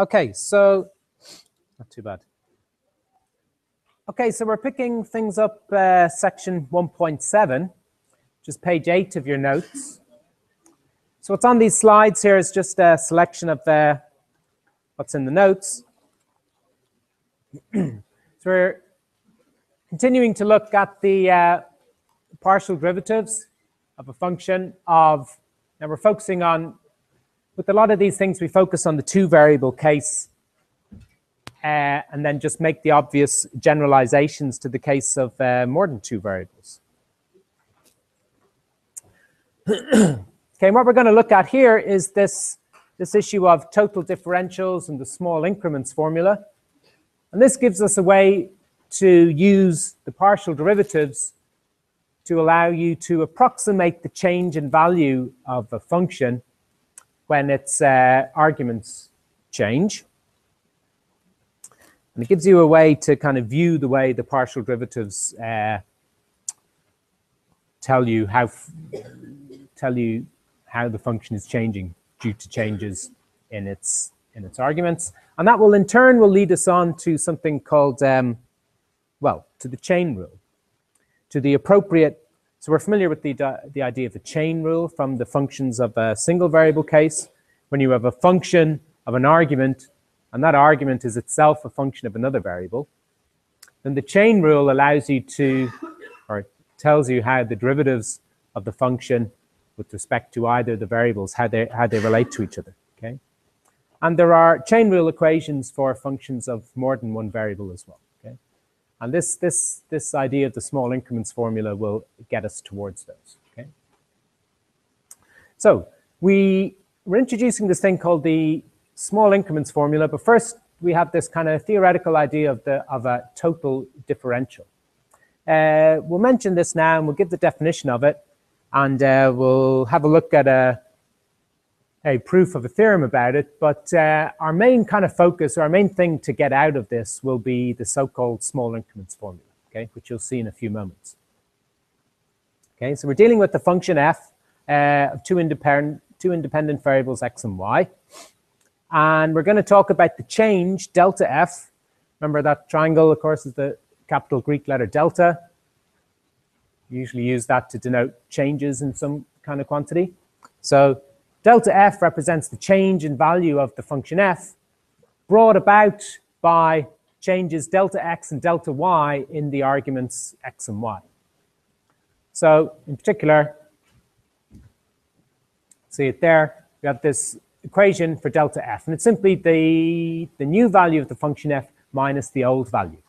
Okay, so not too bad. Okay, so we're picking things up section 1.7, which is page 8 of your notes. So what's on these slides here is just a selection of what's in the notes. So we're continuing to look at the partial derivatives of a function of, now we're focusing on, with a lot of these things, we focus on the two-variable case and then just make the obvious generalizations to the case of more than two variables. Okay, what we're going to look at here is this issue of total differentials and the small increments formula. And this gives us a way to use the partial derivatives to allow you to approximate the change in value of a function when its arguments change. And it gives you a way to kind of view the way the partial derivatives tell you how the function is changing due to changes in its arguments. And that will in turn lead us on to something called, well, to the chain rule, to the appropriate. So we're familiar with the idea of the chain rule from the functions of a single variable case. When you have a function of an argument, and that argument is itself a function of another variable, then the chain rule allows you to, or tells you how the derivatives of the function with respect to either the variables, how they relate to each other. Okay, and there are chain rule equations for functions of more than one variable as well. Okay, and this idea of the small increments formula will get us towards those. Okay, so we're introducing this thing called the small increments formula, but first we have this kind of theoretical idea of a total differential. We'll mention this now and we'll give the definition of it, and we'll have a look at a proof of a theorem about it. But our main kind of focus, or our main thing to get out of this will be the so-called small increments formula, okay, which you'll see in a few moments. Okay, so we're dealing with the function f of two independent variables x and y. And we're going to talk about the change, delta f. Remember that triangle, of course, is the capital Greek letter delta. You usually use that to denote changes in some kind of quantity. So delta f represents the change in value of the function f brought about by changes delta x and delta y in the arguments x and y. So in particular, see it there, we have this equation for delta f, and it's simply the new value of the function f minus the old value.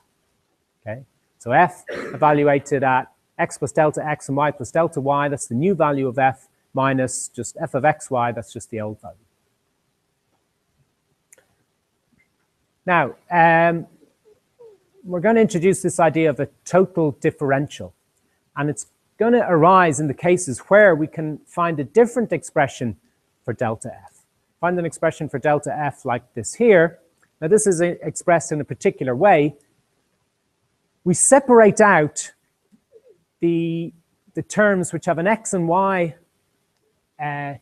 Okay, so f evaluated at x plus delta x and y plus delta y, that's the new value of f, minus just f of xy, that's just the old value. Now, we're going to introduce this idea of a total differential, and it's going to arise in the cases where we can find a different expression for delta f. Find an expression for delta f like this here. Now this is expressed in a particular way. We separate out the terms which have an x and y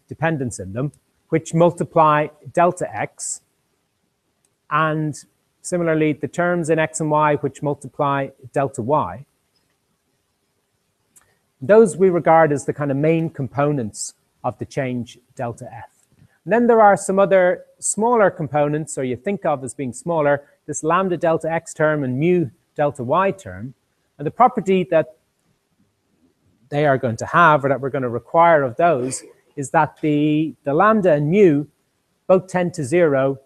dependence in them, which multiply delta x, and similarly the terms in x and y which multiply delta y. Those we regard as the kind of main components of the change delta f. And then there are some other smaller components, or you think of as being smaller, this lambda delta x term and mu delta y term. And the property that they are going to have, or that we're going to require of those, is that the lambda and mu both tend to 0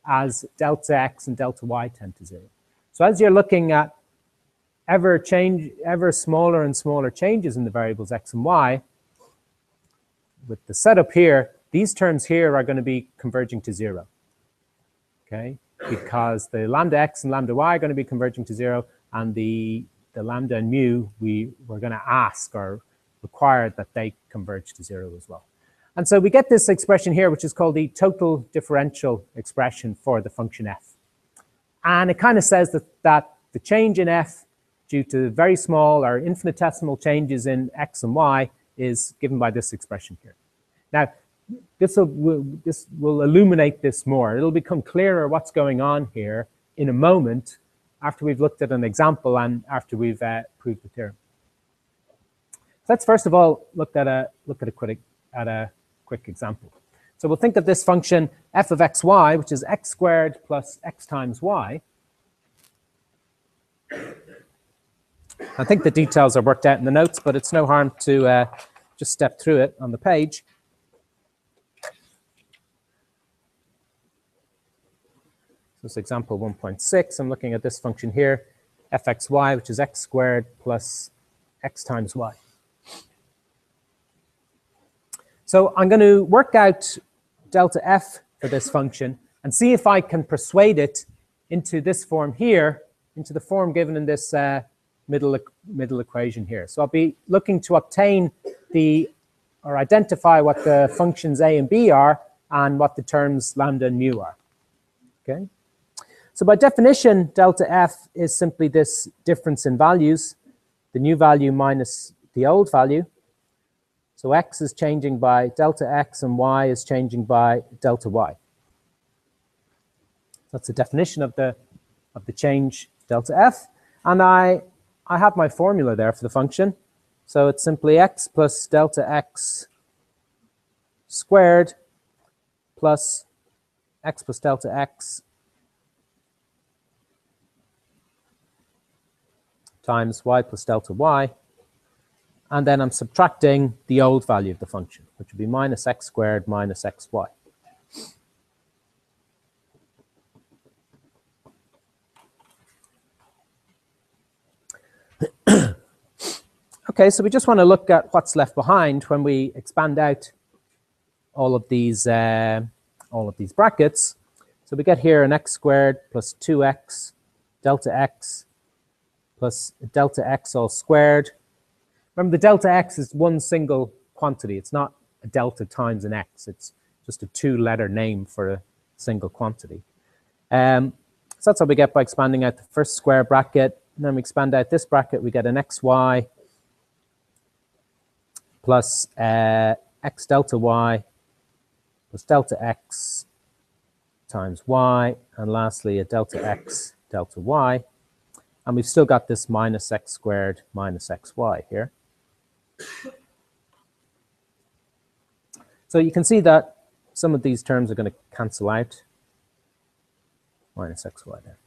as delta x and delta y tend to 0. So as you're looking at ever smaller and smaller changes in the variables x and y, with the setup here, these terms here are going to be converging to 0, okay? Because the lambda x and lambda y are going to be converging to 0, and the lambda and mu, we're going to ask or require that they converge to 0 as well. And so we get this expression here, which is called the total differential expression for the function f. And it kind of says that the change in f due to very small or infinitesimal changes in x and y is given by this expression here. Now, this will illuminate this more. It'll become clearer what's going on here in a moment after we've looked at an example and after we've proved the theorem. So let's first of all look at a quick example. So we'll think of this function f of xy, which is x squared plus x times y. I think the details are worked out in the notes, but it's no harm to just step through it on the page. So this is example 1.6. I'm looking at this function here, fxy, which is x squared plus x times y. So I'm going to work out delta f for this function and see if I can persuade it into this form here, into the form given in this middle equation here. So I'll be looking to obtain or identify what the functions a and b are and what the terms lambda and mu are. Okay. So by definition, delta f is simply this difference in values, the new value minus the old value. So x is changing by delta x and y is changing by delta y. That's the definition of the change delta f. And I have my formula there for the function. So it's simply x plus delta x squared plus x plus delta x times y plus delta y. And then I'm subtracting the old value of the function, which would be minus x squared minus xy. Okay, so we just want to look at what's left behind when we expand out all of these brackets. So we get here an x squared plus 2x delta x plus delta x all squared. Remember, the delta x is one single quantity. It's not a delta times an x. It's just a two-letter name for a single quantity. So that's what we get by expanding out the first square bracket. And then we expand out this bracket, we get an xy plus x delta y plus delta x times y. And lastly, a delta x delta y. And we've still got this minus x squared minus xy here. So you can see that some of these terms are going to cancel out. Minus xy there.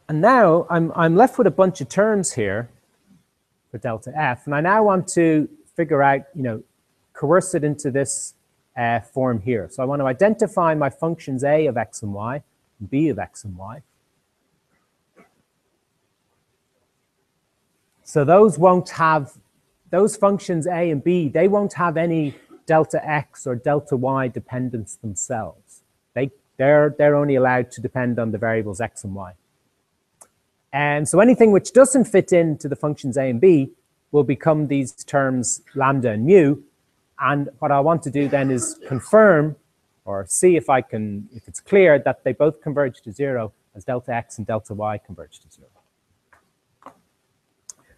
And now I'm left with a bunch of terms here for delta f. And I now want to figure out, coerce it into this form here. So I want to identify my functions a of x and y, and b of x and y. So those functions a and b, they won't have any delta x or delta y dependence themselves. They're only allowed to depend on the variables x and y. And so anything which doesn't fit into the functions a and b will become these terms lambda and mu. And what I want to do then is confirm or see if it's clear that they both converge to 0 as delta x and delta y converge to 0.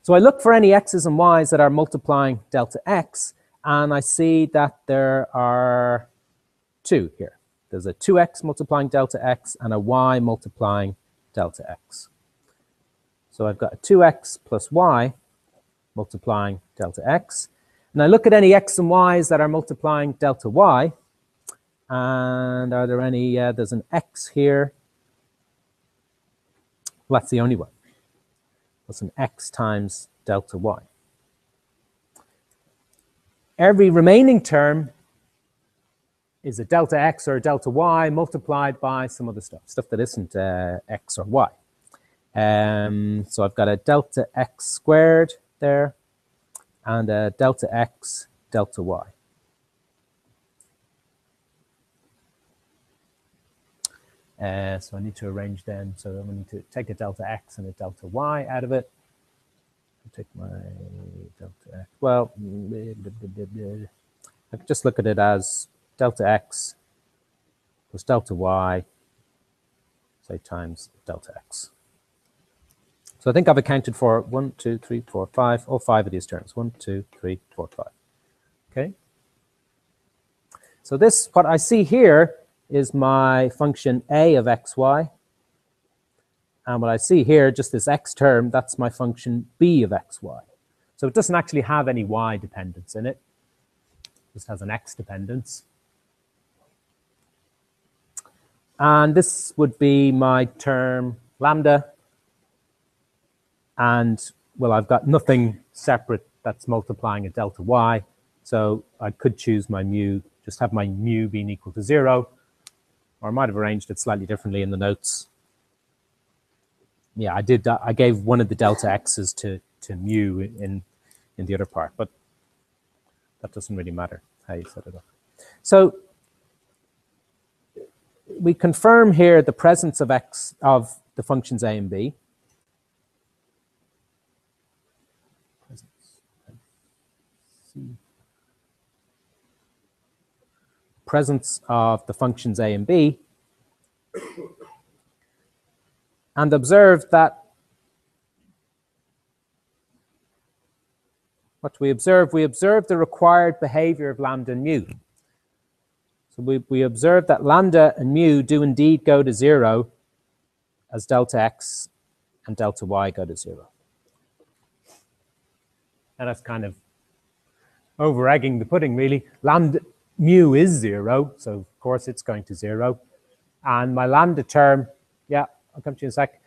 So I look for any x's and y's that are multiplying delta x, and I see that there are two here. There's a 2x multiplying delta x and a y multiplying delta x. So I've got a 2x plus y multiplying delta x. And I look at any x and y's that are multiplying delta y. And are there any, there's an x here. Well, that's the only one. That's an x times delta y. Every remaining term is a delta x or a delta y multiplied by some other stuff that isn't x or y. So I've got a delta x squared there and a delta x delta y. So I need to arrange them. So I'm going to take a delta x and a delta y out of it. I'll take my delta x. Well, I can just look at it as delta x plus delta y, say, times delta x. So So I think I've accounted for 1, 2, 3, 4, 5, all 5 of these terms. 1, 2, 3, 4, 5. Okay. So this, what I see here, is my function a of xy. And what I see here, just this x term, that's my function b of xy. So it doesn't actually have any y dependence in it. It just has an x dependence. And this would be my term lambda. And, well, I've got nothing separate that's multiplying a delta y. So I could choose my mu, just have my mu being equal to 0. Or I might have arranged it slightly differently in the notes. Yeah, I did. I gave one of the delta x's to mu in the other part, but that doesn't really matter how you set it up. So we confirm here the presence of x of the functions a and b. Presence of the functions a and b, and observe that what do we observe? We observe the required behavior of lambda and mu. So we observe that lambda and mu do indeed go to 0 as delta x and delta y go to 0. And that's kind of over-egging the pudding, really. Lambda mu is 0, so of course it's going to 0. And my lambda term, yeah, I'll come to you in a sec.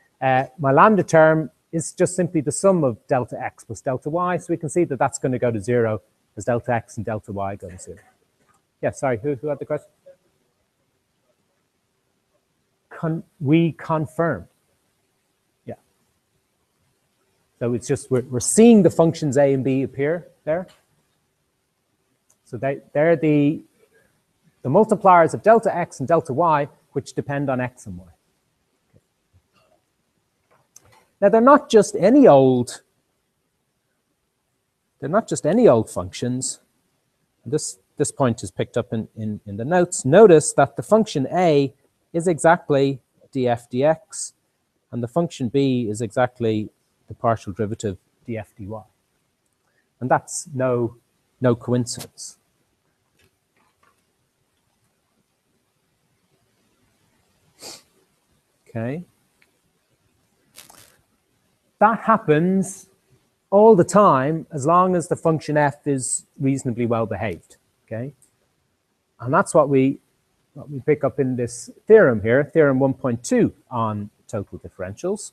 My lambda term is just simply the sum of delta x plus delta y. So we can see that that's going to go to 0 as delta x and delta y go to 0. Yeah, sorry, who had the question? We confirmed. Yeah. So it's just we're seeing the functions a and b appear there. So they're the multipliers of delta x and delta y, which depend on x and y. Now they're not just any old. They're not just any old functions. This point is picked up in the notes. Notice that the function a is exactly df dx, and the function b is exactly the partial derivative df dy. And that's no coincidence. Okay. That happens all the time as long as the function f is reasonably well behaved. Okay. And that's what we pick up in this theorem here, theorem 1.2 on total differentials.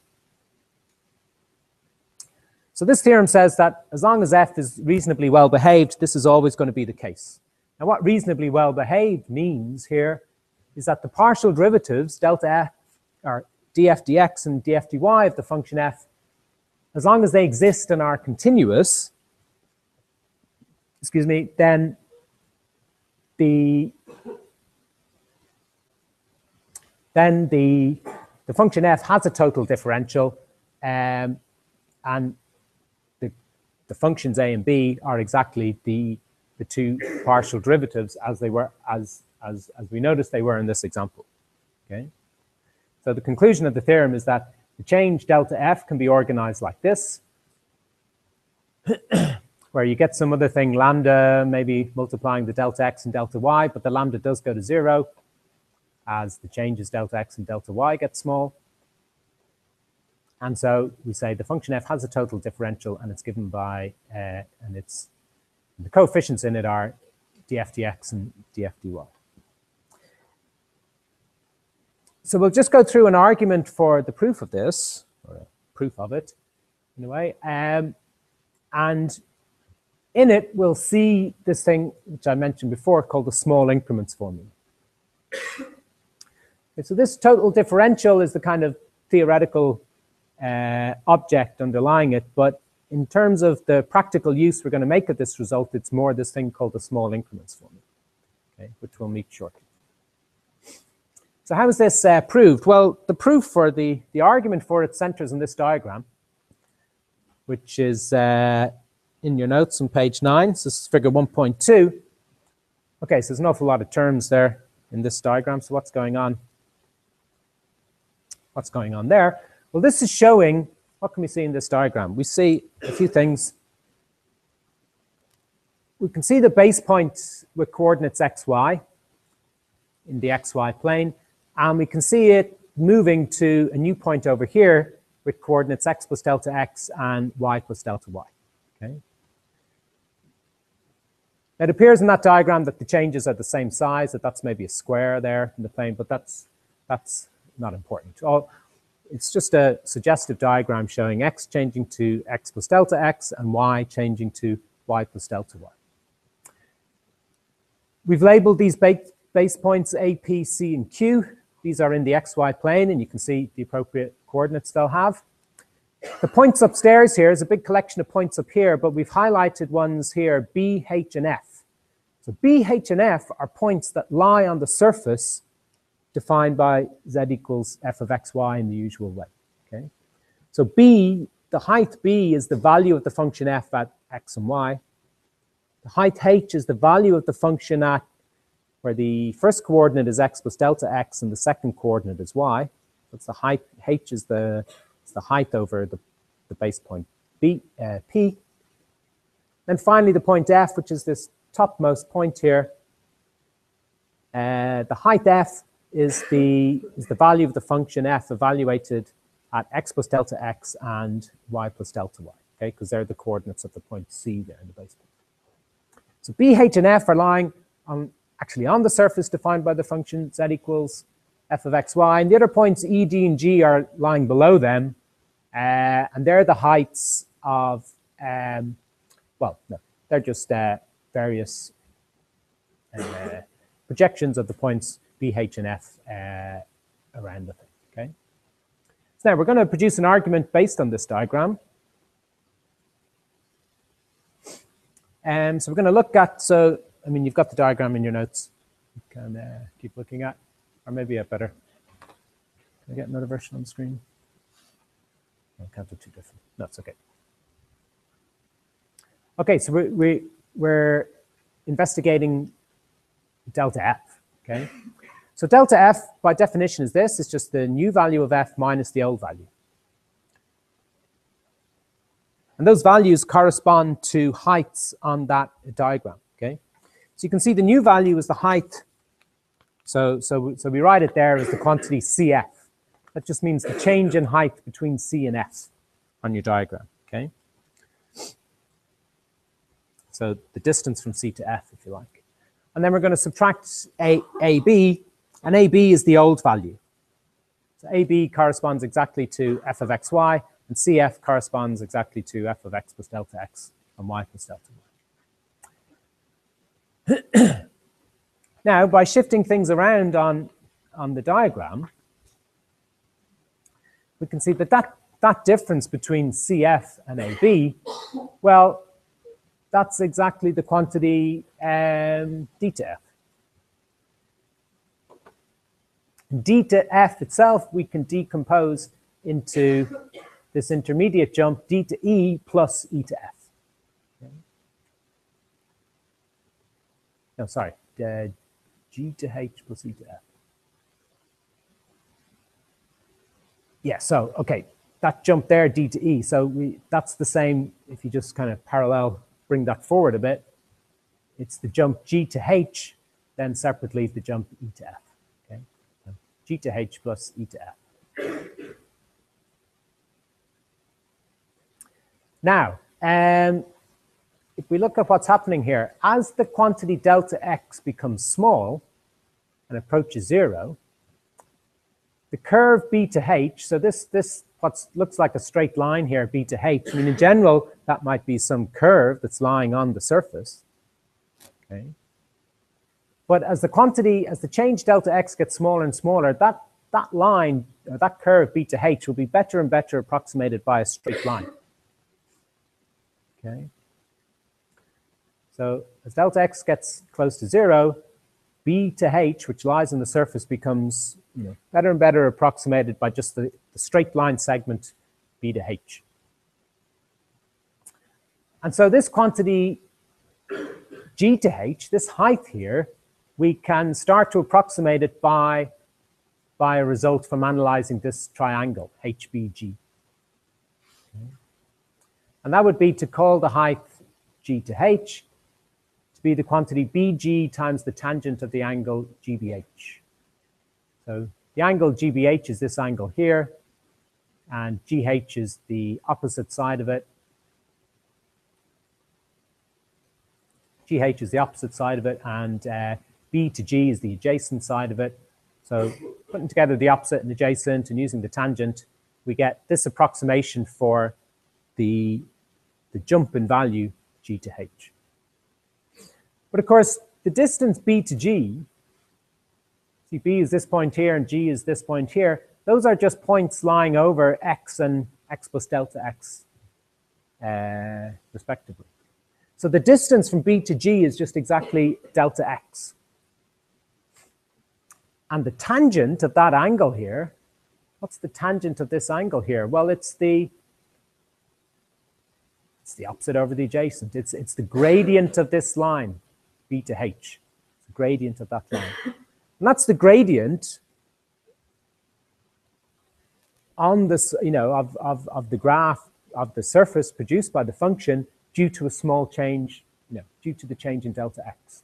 So this theorem says that as long as f is reasonably well behaved, this is always going to be the case. Now what reasonably well behaved means here is that the partial derivatives, delta f, or df dx and df dy of the function f, as long as they exist and are continuous, then the function f has a total differential, and the functions a and b are exactly the two partial derivatives as they were as we noticed they were in this example. Okay. So the conclusion of the theorem is that the change delta f can be organized like this, where you get some other thing, lambda, maybe multiplying the delta x and delta y, but the lambda does go to 0 as the changes delta x and delta y get small. And so we say the function f has a total differential, and it's given by, and the coefficients in it are df dx and df dy. So we'll just go through an argument for the proof of this, or a proof of it, in a way. And in it, we'll see this thing, which I mentioned before, called the small increments formula. Okay, so this total differential is the kind of theoretical object underlying it, but in terms of the practical use we're going to make of this result, it's more this thing called the small increments formula, okay, which we'll meet shortly. So how is this proved? Well, the proof for the argument for it centers in this diagram, which is in your notes on page 9. So this is figure 1.2. Okay, so there's an awful lot of terms there in this diagram. So what's going on? What's going on there? Well, this is showing what can we see in this diagram? We see a few things. We can see the base point with coordinates xy in the xy plane, and we can see it moving to a new point over here with coordinates x plus delta x and y plus delta y. Okay. It appears in that diagram that the changes are the same size, that's maybe a square there in the plane, but that's not important. It's just a suggestive diagram showing x changing to x plus delta x and y changing to y plus delta y. We've labeled these base points A, P, C, and Q. These are in the xy plane, and you can see the appropriate coordinates they'll have. The points upstairs here is a big collection of points up here, but we've highlighted ones here, B, H, and F. So B, H, and F are points that lie on the surface defined by z equals f of xy in the usual way. Okay? So B, the height B is the value of the function f at x and y. The height h is the value of the function at where the first coordinate is x plus delta x and the second coordinate is y. That's the height. H is the height over the base point P. Then finally the point f, which is this topmost point here. The height f is the value of the function f evaluated at x plus delta x and y plus delta y, okay, because they're the coordinates of the point C there in the base point. So B, H, and F are lying actually on the surface defined by the function z equals f of xy, and the other points E, D, and G are lying below them, and they're the heights of, well, no, they're just various projections of the points B, H, and F around the thing, okay? So now we're going to produce an argument based on this diagram. So we're going to look at, I mean, you've got the diagram in your notes. You can keep looking at, or maybe a better. Can I get another version on the screen? I can't do two different. No, it's okay. Okay, so we're investigating delta f, okay? So delta f, by definition, is this. It's just the new value of f minus the old value. And those values correspond to heights on that diagram, okay? So you can see the new value is the height. So we write it there as the quantity CF. That just means the change in height between C and F on your diagram, okay? So the distance from C to F, if you like. And then we're going to subtract AB, and AB is the old value. So AB corresponds exactly to f of xy, and CF corresponds exactly to f of x plus delta x and y plus delta y. Now, by shifting things around on the diagram, we can see that that difference between CF and AB, well, that's exactly the quantity d to f. D to f itself, we can decompose into this intermediate jump, d to e plus e to f. Okay. No, sorry, g to h plus e to f. Yeah, so, okay, that jump there, d to e, so that's the same, if you just kind of parallel, bring that forward a bit, it's the jump g to h, then separately the jump e to f. Okay, so g to h plus e to f. Now, if we look at what's happening here, as the quantity delta x becomes small and approaches 0, the curve b to h, so this what looks like a straight line here, b to h, I mean, in general, that might be some curve that's lying on the surface. Okay. But as the change delta x gets smaller and smaller, that line, that curve b to h will be better and better approximated by a straight line. Okay. So as delta x gets close to 0, b to h, which lies on the surface, becomes better and better approximated by just the straight line segment b to h. And so this quantity g to h, this height here, we can start to approximate it by a result from analyzing this triangle, HBG. And that would be to call the height g to h to be the quantity bg times the tangent of the angle gbh. So the angle gbh is this angle here, and gh is the opposite side of it. GH is the opposite side of it, and B to G is the adjacent side of it. So putting together the opposite and adjacent and using the tangent, we get this approximation for the jump in value G to H. But of course, the distance B to G, see B is this point here and G is this point here, those are just points lying over X and X plus delta X, respectively. So the distance from B to G is just exactly delta X. And the tangent of that angle here, what's the tangent of this angle here? Well, it's the opposite over the adjacent. It's the gradient of this line, B to H. It's the gradient of that line. And that's the gradient on this, of the graph of the surface produced by the function due to a small change, due to the change in delta X.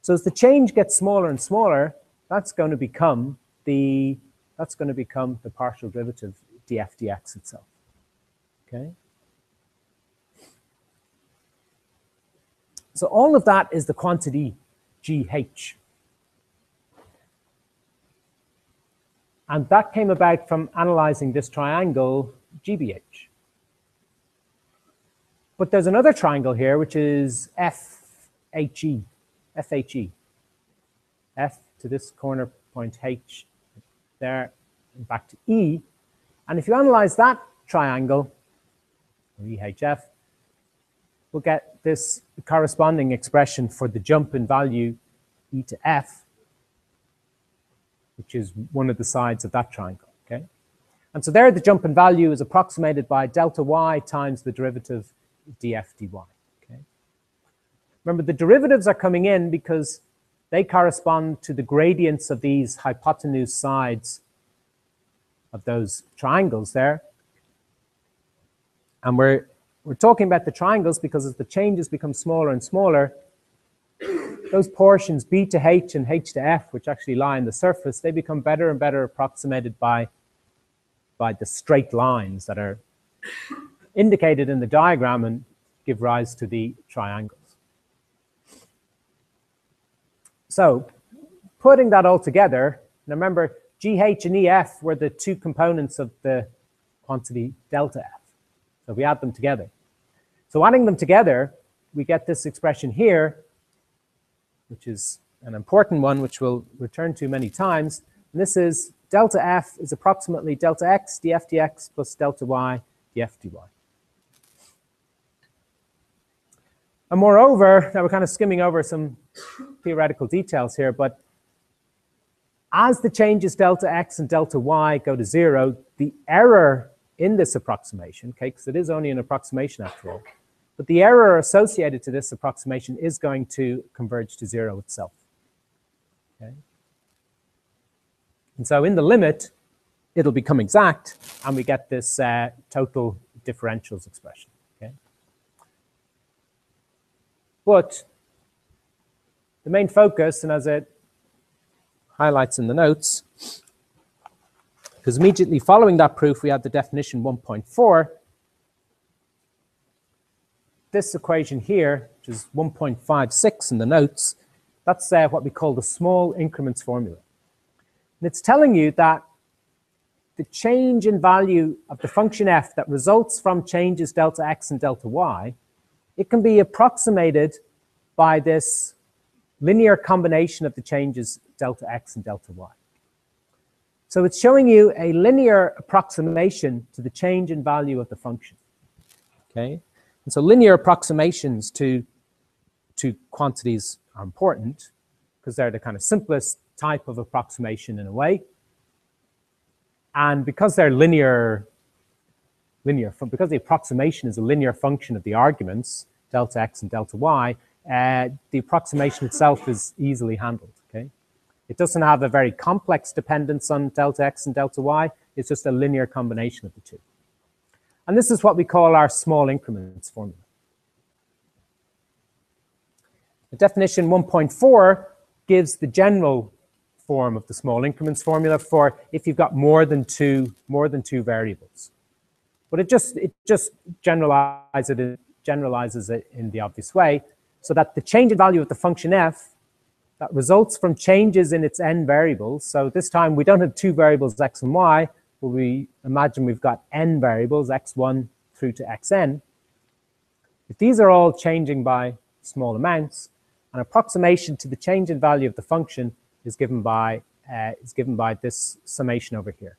So as the change gets smaller and smaller, that's going to become the partial derivative df dx itself. Okay. So all of that is the quantity GH. And that came about from analyzing this triangle GBH. But there's another triangle here, which is FHE. F to this corner point H there, and back to E. And if you analyze that triangle, or EHF, we'll get this corresponding expression for the jump in value E to F, which is one of the sides of that triangle. Okay? And so there the jump in value is approximated by delta y times the derivative df dy. Okay? Remember, the derivatives are coming in because they correspond to the gradients of these hypotenuse sides of those triangles there. And we're talking about the triangles because as the changes become smaller and smaller, those portions B to H and H to F, which actually lie in the surface, they become better and better approximated by the straight lines that are indicated in the diagram and give rise to the triangles. So putting that all together, now remember, GH and EF were the two components of the quantity delta F. So we add them together. So adding them together, we get this expression here, which is an important one, which we'll return to many times. And this is delta F is approximately delta X df dx plus delta Y df dy. And moreover, now we're kind of skimming over some theoretical details here, but as the changes delta X and delta Y go to 0, the error in this approximation, okay, because it is only an approximation after all, but the error associated to this approximation is going to converge to 0 itself. Okay? And so in the limit, it'll become exact, and we get this total differentials expression. Okay? But the main focus, and as it highlights in the notes, because immediately following that proof, we had the definition 1.4. This equation here, which is 1.56 in the notes, that's what we call the small increments formula. And it's telling you that the change in value of the function f that results from changes delta x and delta y, it can be approximated by this linear combination of the changes delta x and delta y. So it's showing you a linear approximation to the change in value of the function. Okay? And so linear approximations to quantities are important because they're the kind of simplest type of approximation in a way. And because they're because the approximation is a linear function of the arguments, delta x and delta y, the approximation itself is easily handled. Okay? It doesn't have a very complex dependence on delta x and delta y. It's just a linear combination of the two. And this is what we call our small increments formula. The definition 1.4 gives the general form of the small increments formula for if you've got more than two variables. But it just generalizes it in the obvious way, so that the change in value of the function f that results from changes in its n variables. So this time we don't have two variables x and y, but we imagine we've got n variables, x1 through to xn. If these are all changing by small amounts, an approximation to the change in value of the function is given by this summation over here.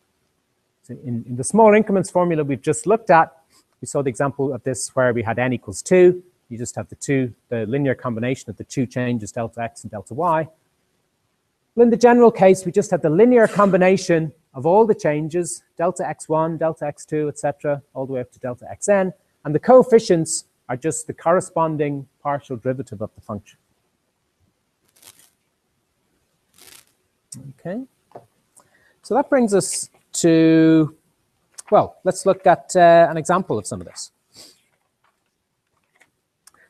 So in the small increments formula we've just looked at, we saw the example of this where we had n equals 2. You just have the linear combination of the two changes, delta x and delta y. Well, in the general case, we just have the linear combination of all the changes, delta x1, delta x2, etc., all the way up to delta xn, and the coefficients are just the corresponding partial derivative of the function. Okay, so that brings us to, well, let's look at an example of some of this.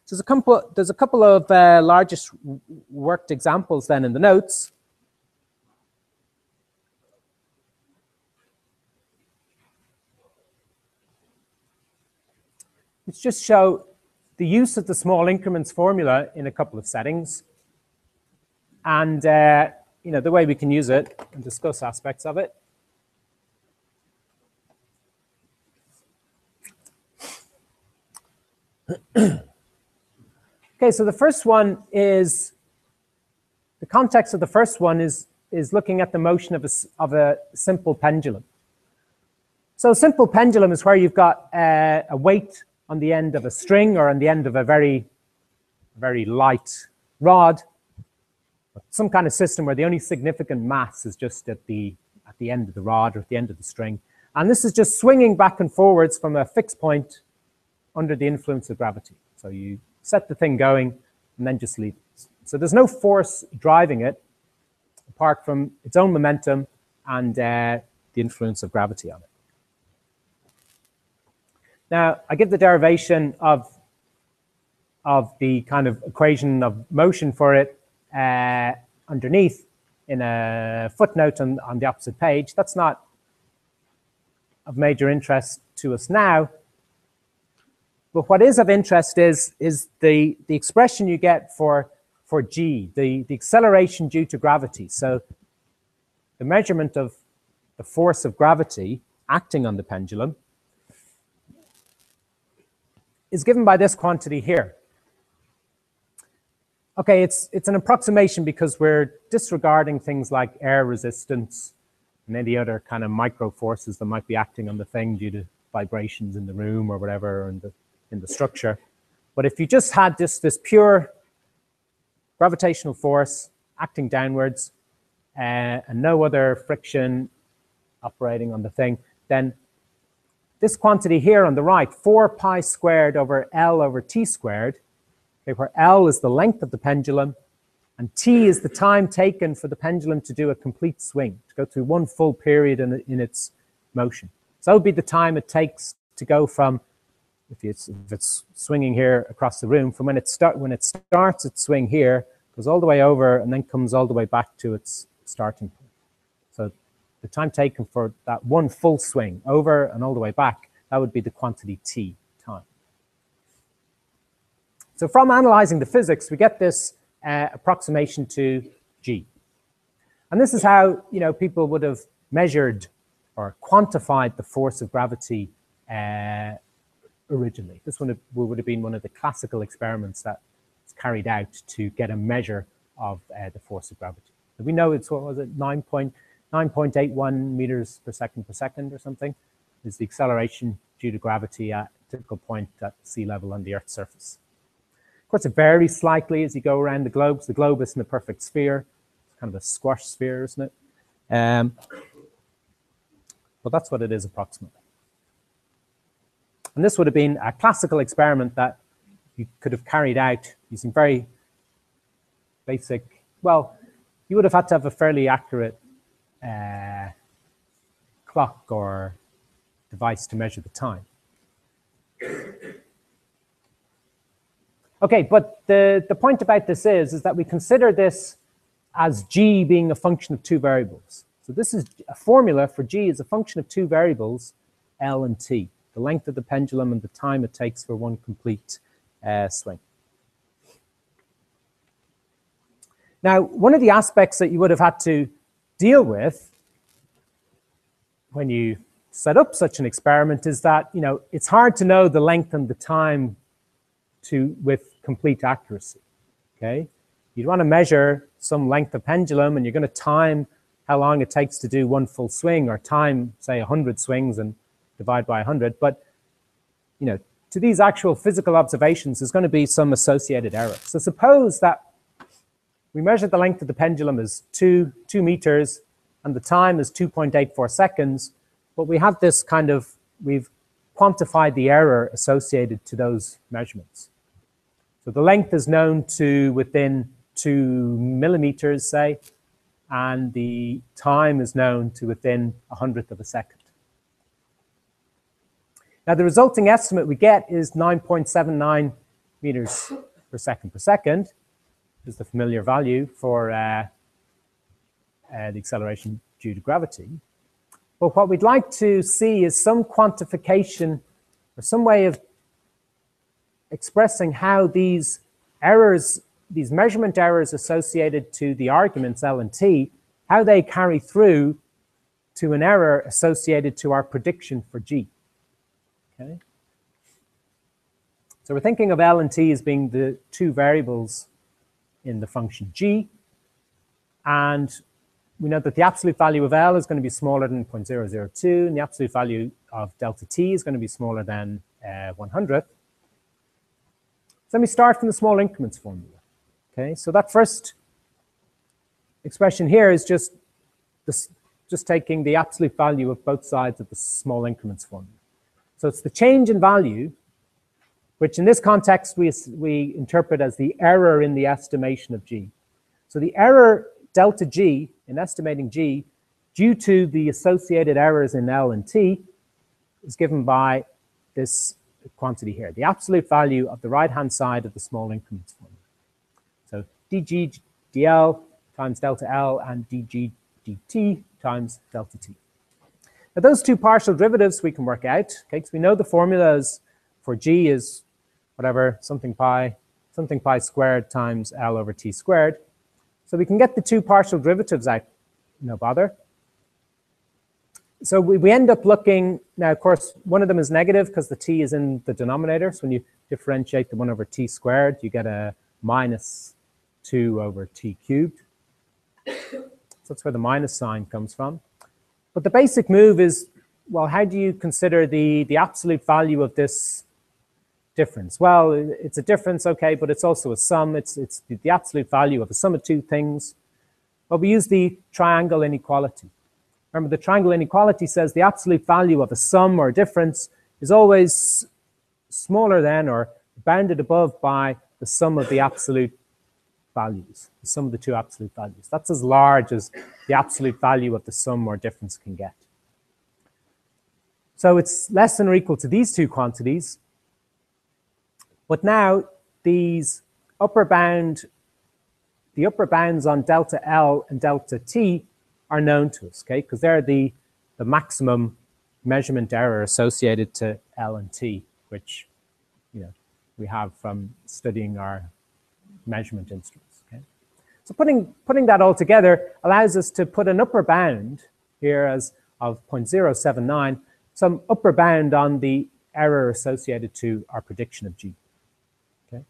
So there's a couple of largest worked examples then in the notes. Which just show the use of the small increments formula in a couple of settings. And you know, the way we can use it and discuss aspects of it. Okay, so the first one is, the context of the first one is looking at the motion of a simple pendulum. So a simple pendulum is where you've got a weight on the end of a string or on the end of a very, very light rod, some kind of system where the only significant mass is just at the end of the rod or at the end of the string. And this is just swinging back and forwards from a fixed point under the influence of gravity. So you set the thing going and then just leave it. So there's no force driving it apart from its own momentum and the influence of gravity on it. Now, I give the derivation of the kind of equation of motion for it underneath in a footnote on the opposite page. That's not of major interest to us now. But what is of interest is the expression you get for g, the acceleration due to gravity. So the measurement of the force of gravity acting on the pendulum is given by this quantity here. Okay, it's an approximation because we're disregarding things like air resistance and any other kind of micro forces that might be acting on the thing due to vibrations in the room or whatever in the structure. But if you just had this pure gravitational force acting downwards and no other friction operating on the thing, then this quantity here on the right, 4 pi squared over L over T squared, okay, where L is the length of the pendulum and T is the time taken for the pendulum to do a complete swing, to go through one full period in its motion. So that would be the time it takes to go from, if it's swinging here across the room, from when it starts its swing here, goes all the way over and then comes all the way back to its starting point. So the time taken for that one full swing over and all the way back, that would be the quantity T, time. So from analyzing the physics, we get this approximation to G. And this is how, you know, people would have measured or quantified the force of gravity originally. This one would have been one of the classical experiments that was carried out to get a measure of the force of gravity. And we know it's, what was it, 9.81 meters per second or something, is the acceleration due to gravity at a typical point at sea level on the Earth's surface. Of course, it varies slightly as you go around the globe. So the globe isn't a perfect sphere. It's kind of a squash sphere, isn't it? But that's what it is approximately. And this would have been a classical experiment that you could have carried out using very basic, well, you would have had to have a fairly accurate clock or device to measure the time. Okay, but the point about this is that we consider this as g being a function of two variables. So this is a formula for g is a function of two variables, L and t, the length of the pendulum and the time it takes for one complete swing. Now, one of the aspects that you would have had to deal with when you set up such an experiment is that, it's hard to know the length and the time with complete accuracy, okay? You'd want to measure some length of pendulum and you're going to time how long it takes to do one full swing, or time, say, 100 swings and divide by 100. But, to these actual physical observations, there's going to be some associated error. So suppose that we measure the length of the pendulum as 2 meters and the time is 2.84 seconds, but we have this we've quantified the error associated to those measurements. So the length is known to within 2 millimeters, say, and the time is known to within 100th of a second. Now, the resulting estimate we get is 9.79 meters per second, which is the familiar value for the acceleration due to gravity. But what we'd like to see is some quantification or some way of expressing how these errors, these measurement errors associated to the arguments L and T, how they carry through to an error associated to our prediction for G. Okay? So we're thinking of L and T as being the two variables in the function G, and we know that the absolute value of L is going to be smaller than 0.002, and the absolute value of delta T is going to be smaller than 100th. So let me start from the small increments formula. Okay, so that first expression here is just taking the absolute value of both sides of the small increments formula. So it's the change in value, which in this context we interpret as the error in the estimation of G. So the error delta G in estimating G due to the associated errors in L and T is given by this quantity here, the absolute value of the right-hand side of the small increments formula. So dg dl times delta L and dg dt times delta T. Now those two partial derivatives we can work out, okay, because we know the formulas for G is whatever, something pi squared times L over T squared. So we can get the two partial derivatives out, no bother. So we end up looking, now of course, one of them is negative because the t is in the denominator. So when you differentiate the 1 over t squared, you get a minus 2 over t cubed. So that's where the minus sign comes from. But the basic move is, well, how do you consider the absolute value of this difference? Well, it's a difference, okay, but it's also a sum. It's the absolute value of the sum of two things. But we use the triangle inequality. Remember, the triangle inequality says the absolute value of a sum or difference is always smaller than or bounded above by the sum of the absolute values, the sum of the two absolute values. That's as large as the absolute value of the sum or difference can get. So it's less than or equal to these two quantities. But now these the upper bounds on delta L and delta T are known to us, okay? Because they're the maximum measurement error associated to L and T, which we have from studying our measurement instruments. Okay? So putting that all together allows us to put an upper bound here as of 0.079, some upper bound on the error associated to our prediction of G. Okay?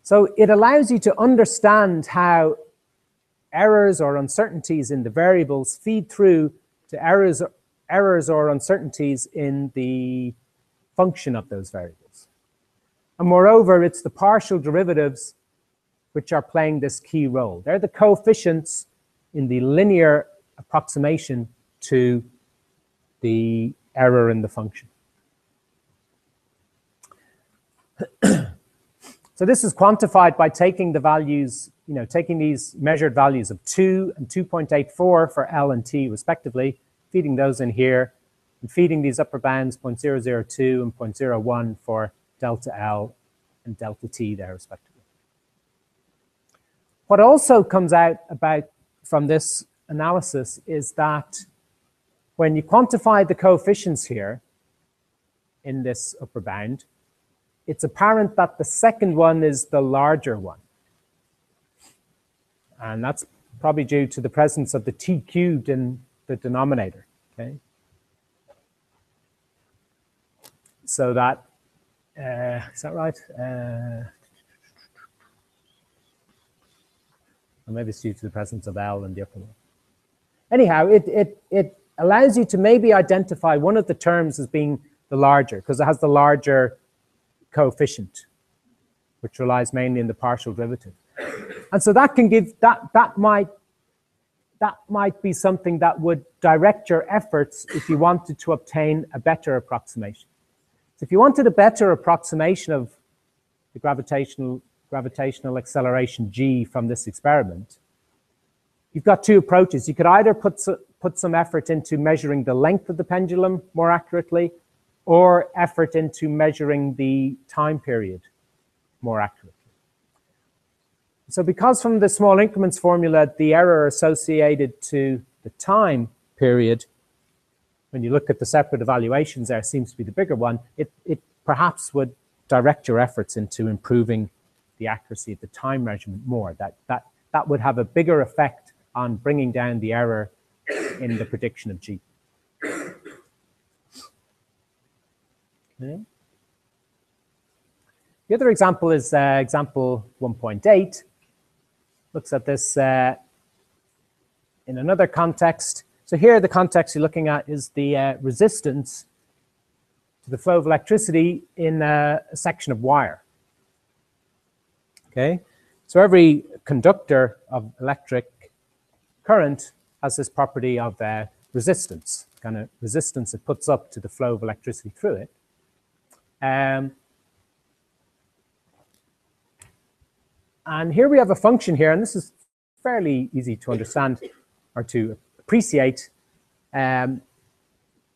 So it allows you to understand how errors or uncertainties in the variables feed through to errors or uncertainties in the function of those variables. And moreover, it's the partial derivatives which are playing this key role. They're the coefficients in the linear approximation to the error in the function. So this is quantified by taking the values, taking these measured values of 2 and 2.84 for L and T respectively, feeding those in here, and feeding these upper bounds 0.002 and 0.01 for delta L and delta t there, respectively. What also comes out from this analysis is that when you quantify the coefficients here in this upper bound, it's apparent that the second one is the larger one. And that's probably due to the presence of the t cubed in the denominator, okay? So that, is that right? Or maybe it's due to the presence of L in the upper one. Anyhow, it allows you to maybe identify one of the terms as being the larger, because it has the larger coefficient, which relies mainly in the partial derivative. And so that can give, that might be something that would direct your efforts if you wanted to obtain a better approximation. So if you wanted a better approximation of the gravitational acceleration g from this experiment, you've got two approaches. You could either put some effort into measuring the length of the pendulum more accurately, or effort into measuring the time period more accurately. So because from the small increments formula, the error associated to the time period, when you look at the separate evaluations there, seems to be the bigger one, it perhaps would direct your efforts into improving the accuracy of the time measurement more. That would have a bigger effect on bringing down the error in the prediction of G. Okay. The other example is example 1.8. Looks at this in another context. So here the context you're looking at is the resistance to the flow of electricity in a section of wire. Okay, so every conductor of electric current has this property of resistance, kind of resistance it puts up to the flow of electricity through it. And here we have a function here, and this is fairly easy to understand or to appreciate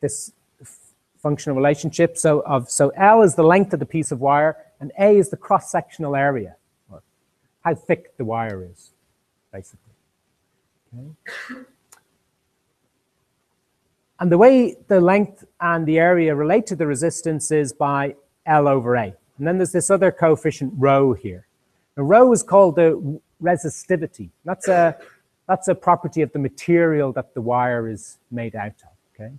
this functional relationship. So L is the length of the piece of wire, and A is the cross-sectional area, or how thick the wire is, basically. Okay. And the way the length and the area relate to the resistance is by L over A. And then there's this other coefficient rho here. Now, rho is called the resistivity. That's a property of the material that the wire is made out of. Okay,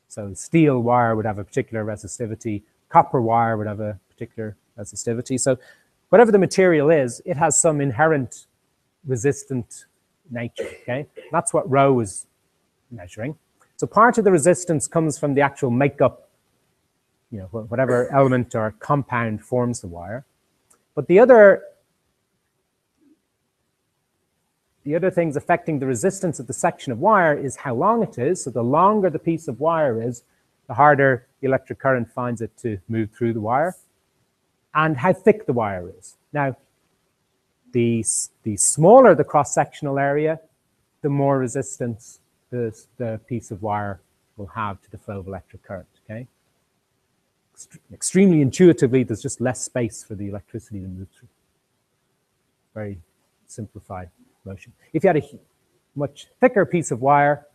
so steel wire would have a particular resistivity. Copper wire would have a particular resistivity. So whatever the material is, it has some inherent resistant nature. Okay, that's what rho is measuring. So part of the resistance comes from the actual makeup, you know, whatever element or compound forms the wire. But the other things affecting the resistance of the section of wire is how long it is. So the longer the piece of wire is, the harder the electric current finds it to move through the wire, and how thick the wire is. Now, the smaller the cross-sectional area, the more resistance the piece of wire will have to the flow of electric current. Okay, extremely intuitively, there's just less space for the electricity to move through. Very simplified motion. If you had a much thicker piece of wire,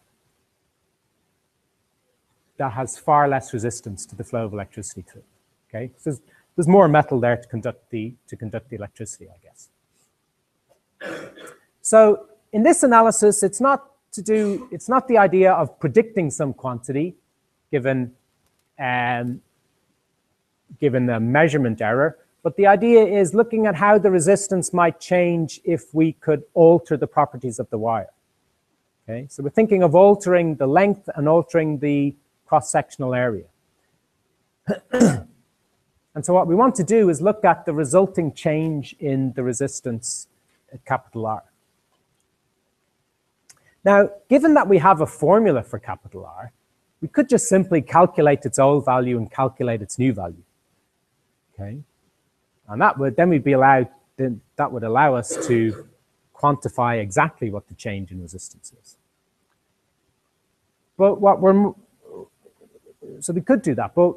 that has far less resistance to the flow of electricity through. Okay, so there's more metal there to conduct the electricity, I guess. So in this analysis, it's not the idea of predicting some quantity given a measurement error, but the idea is looking at how the resistance might change if we could alter the properties of the wire. Okay, so we're thinking of altering the length and altering the cross-sectional area. And so what we want to do is look at the resulting change in the resistance at capital R. Now, given that we have a formula for capital R, we could just simply calculate its old value and calculate its new value. Okay, and that would allow us to quantify exactly what the change in resistance is. But So we could do that, but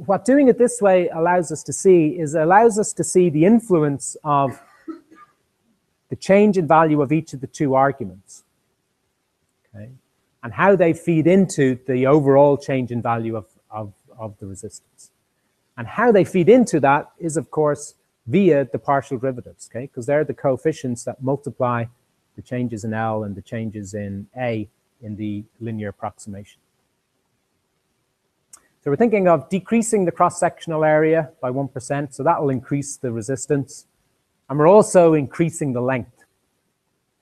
what doing it this way allows us to see is the influence of the change in value of each of the two arguments, okay, and how they feed into the overall change in value of the resistance. And how they feed into that is, of course, via the partial derivatives, okay, because they're the coefficients that multiply the changes in L and the changes in A in the linear approximation. So we're thinking of decreasing the cross-sectional area by 1%, so that will increase the resistance. And we're also increasing the length,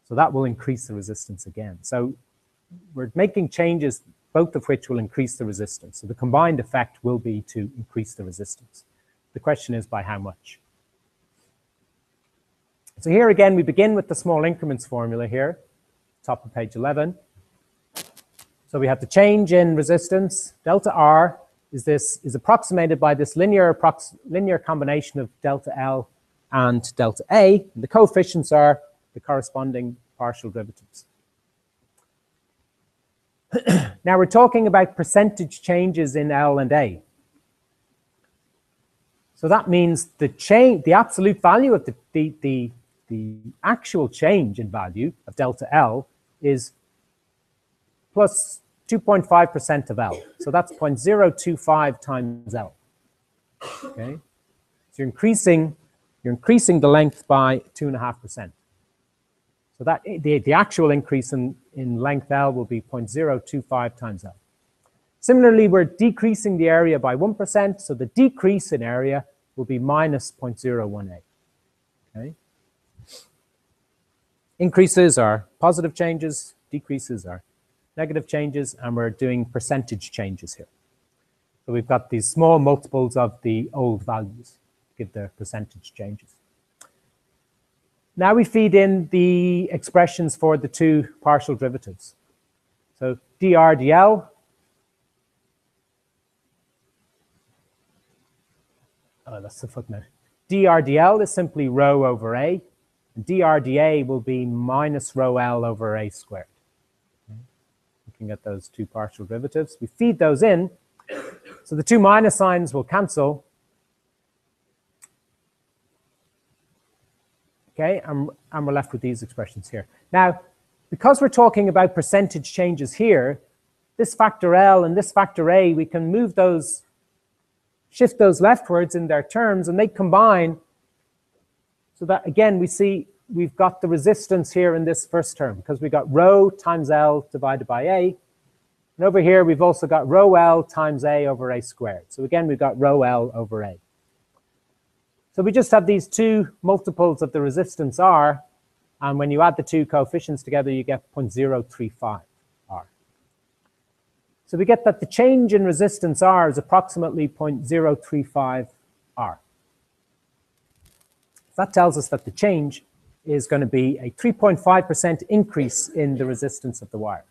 so that will increase the resistance again. So we're making changes, both of which will increase the resistance. So the combined effect will be to increase the resistance. The question is by how much? So here again, we begin with the small increments formula here, top of page 11. So we have the change in resistance, delta R, is approximated by this linear combination of delta L and delta A. And the coefficients are the corresponding partial derivatives. Now we're talking about percentage changes in L and A. So that means the absolute value of the actual change in value of delta L is plus 2.5% of L. So that's 0.025 times L. Okay? So you're increasing the length by 2.5%. So that the actual increase in length L will be 0.025 times L. Similarly, we're decreasing the area by 1%, so the decrease in area will be minus 0.018. Okay? Increases are positive changes, decreases are negative changes, and we're doing percentage changes here. So we've got these small multiples of the old values to give the percentage changes. Now we feed in the expressions for the two partial derivatives. So dr dl, that's the footnote. dr dl is simply rho over A, and dr dA will be minus rho L over A squared. Looking at those two partial derivatives, we feed those in, so the two minus signs will cancel. Okay, and we're left with these expressions here. Now, because we're talking about percentage changes here, this factor L and this factor A, we can move those, shift those leftwards in their terms, and they combine so that, again, we see we've got the resistance here in this first term, because we got rho times L divided by A. And over here, we've also got rho L times A over A squared. So again, we've got rho L over A. So we just have these two multiples of the resistance R, and when you add the two coefficients together, you get 0.035 R. So we get that the change in resistance R is approximately 0.035 R. That tells us that the change is going to be a 3.5% increase in the resistance of the wire.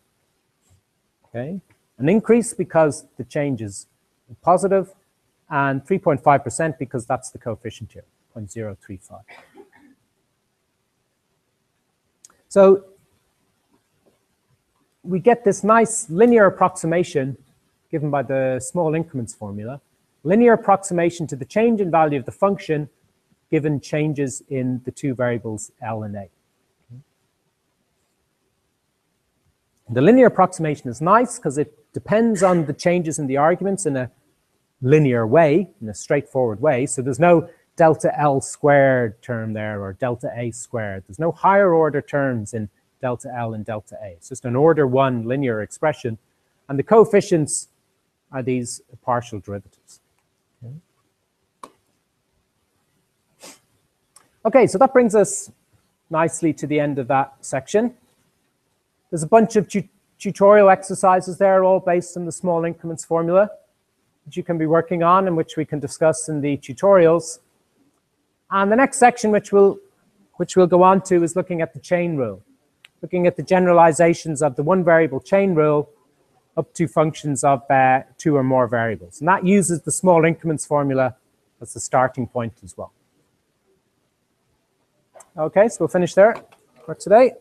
Okay, an increase because the change is positive, and 3.5% because that's the coefficient here, 0.035. So we get this nice linear approximation given by the small increments formula, linear approximation to the change in value of the function given changes in the two variables L and A. The linear approximation is nice because it depends on the changes in the arguments in a linear way, in a straightforward way. So there's no delta L squared term there or delta A squared. There's no higher order terms in delta L and delta A. It's just an order one linear expression. And the coefficients are these partial derivatives. Okay, so that brings us nicely to the end of that section. There's a bunch of tutorial exercises there, all based on the small increments formula, which you can be working on and which we can discuss in the tutorials. And the next section, which we'll go on to, is looking at the chain rule, looking at the generalizations of the one variable chain rule up to functions of two or more variables. And that uses the small increments formula as the starting point as well. Okay, so we'll finish there for today.